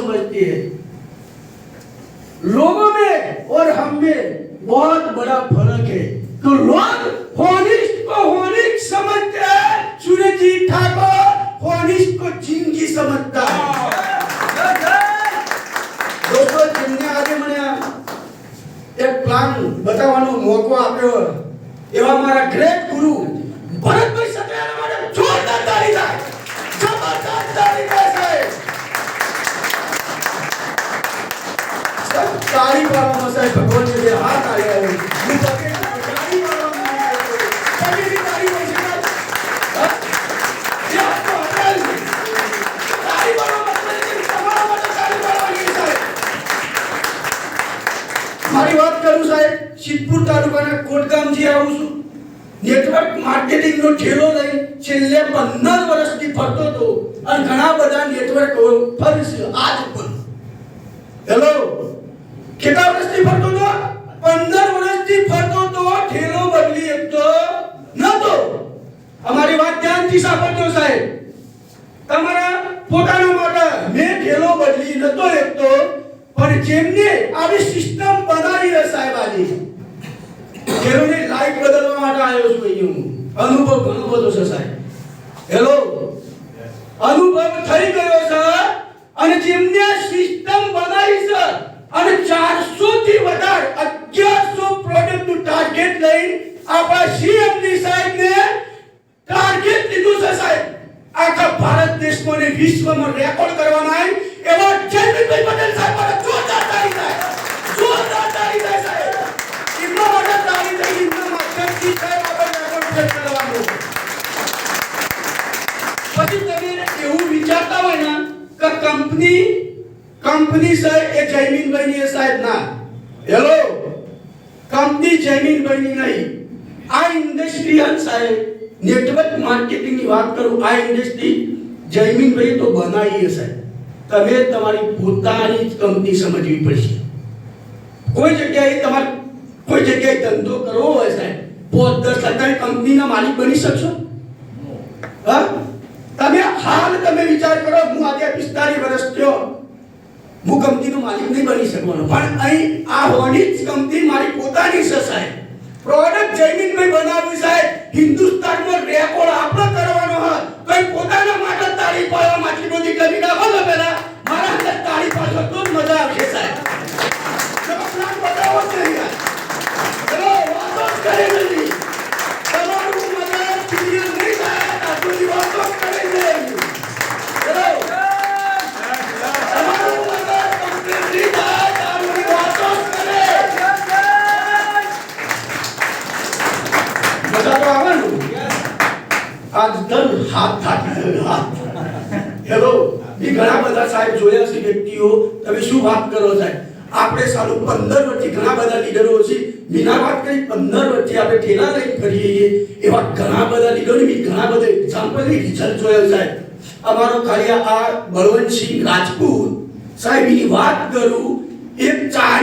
समझती है। लोगों में और हम में बहुत बड़ा फर्क है। तो लोग होनिस्ट को होनिस्ट समझते हैं, सूर्यजीत ठाकुर होनिस्ट को जिंदगी समझता है। दोस्तों, जिनने आगे મને એક પ્લાન બતાવવાનો મોકો આપ્યો એવા મારા ગ્રેટ ગુરુ ભરતભાઈ સત્યાના માટે જોરદાર તાળી થાય, જબરદસ્ત તાળી થાય સાહેબ। તાળી પાડવામાં સાહેબ ભગવાનને જે હાથ આવ્યા હોય હું પગે તાળી પાડવામાં પગેની તાળી હોય છે સાહેબ। જે આપો અપરાધ તાળી પાડવામાં તમારા માટે તાળી પાડવાની સાહેબ। મારી વાત કરું સાહેબ, સિદ્ધપુર તાલુકાના કોટગામથી આવું છું। નેટવર્ક માર્કેટિંગનો ઠેલો લઈ છેલ્લે 15 વર્ષથી ફરતો હતો અને ઘણા બધા નેટવર્ક ફરીશ આજ પણ। હેલો, કેટલા વર્ષથી ફરતો હતો? 15 વર્ષથી ફરતો હતો, ઠેલો બદલી એકતો નતો। અમારી વાત ધ્યાનથી સાંભળજો સાહેબ, તમારા પોતાના માટે મેં ઠેલો બદલી નતો એકતો, પણ જેમને આવી સિસ્ટમ બનાવી છે સાહેબ, આજે ખેડૂતની લાઈફ બદલવા માટે આવ્યો છું અહીં હું। અનુભવ ઘણો બધો છે સાહેબ। હેલો, અનુભવ થઈ ગયો છે અને જેમને સિસ્ટમ બનાવી છે અને 400 થી વધારે 1100 પ્રોડક્ટનું ટાર્ગેટ લઈ આપણા સીએમડી સાહેબને ટાર્ગેટ લીધું છે સાહેબ। આખા ભારત દેશમાં અને વિશ્વમાં રેકોર્ડ કરવાના એવા જયમીનભાઈ પટેલ સાહેબ માટે જોરદાર તાળી થાય, જોરદાર તાળી થાય સાહેબ। એમના માટે તાળી થઈ, એમના માધ્યમથી સાહેબ આપણે રેકોર્ડ સેટ કરવાનો। પછી તમે એવું વિચારતા હોય ને કે કંપની સાહેબ એ જયમીનભાઈની સાહેબ ના। હેલો, કંપની જયમીનભાઈની નહીં, આ ઇન્ડસ્ટ્રી સાહેબ નેટવર્ક માર્કેટિંગની વાત કરું, આ ઇન્ડસ્ટ્રી જયમીનભાઈ તો બનાવી છે સાહેબ। તમે તમારી પોતાની જ કંપની સમજવી પડશે। કોઈ જગ્યાએ તમારે કોઈ જગ્યાએ ધંધો કરવો હોય સાહેબ, 5-10 ટકા કંપનીના માલિક બની શકશો? હા, તમે વિચાર કરો, હું આજે 45 વર્ષ થયો, હું કંપનીનો માલિક નહીં બની શકવાનો, પણ અહીં આ હોની જ કંપની મારી પોતાની છે સાહેબ। પ્રોડક્ટ જયમીનભાઈ બનાવ્યું સાહેબ, હિન્દુસ્તાનમાં રેકોર્ડ આપણો કરવાનો હોય તો પોતાના માટે તાળી પાડવા માટે બધી કરી નાખો ને, પહેલા મારા અંદર તાળી પાડશો તો જ મજા આવશે સાહેબ। તમે પ્લાન બતાવો છે યાર, ચલો વાતો કરે નથી, તમારું મજા ક્લિયર નહીં થાય, આટલી વાતો કરે છે, ચલો તમારું મજા કમ્પ્લીટ નહીં થાય, આટલી વાતો કરે, મજા તો આવવાનું। આજ ધન હાથ થાકી હાથ। હેલો, ઈ ઘણા બધા સાહેબ જોયા છે વ્યક્તિઓ, તમે શું વાત કરો સાહેબ? આપણે સાલું 15 વર્ષથી ઘણા બધા લીડરો છે, મીના વાત કરી 15 વર્ષથી આપણે ઠેલા લઈને ફરીએ એવા ઘણા બધા લીડરો, ઘણા બધા એક્ઝામ્પલ રિઝલ્ટ જોયા સાહેબ। અમારો ખાલી આ બળવંતસિંહ રાજપૂત સાહેબ ની વાત કરું, એક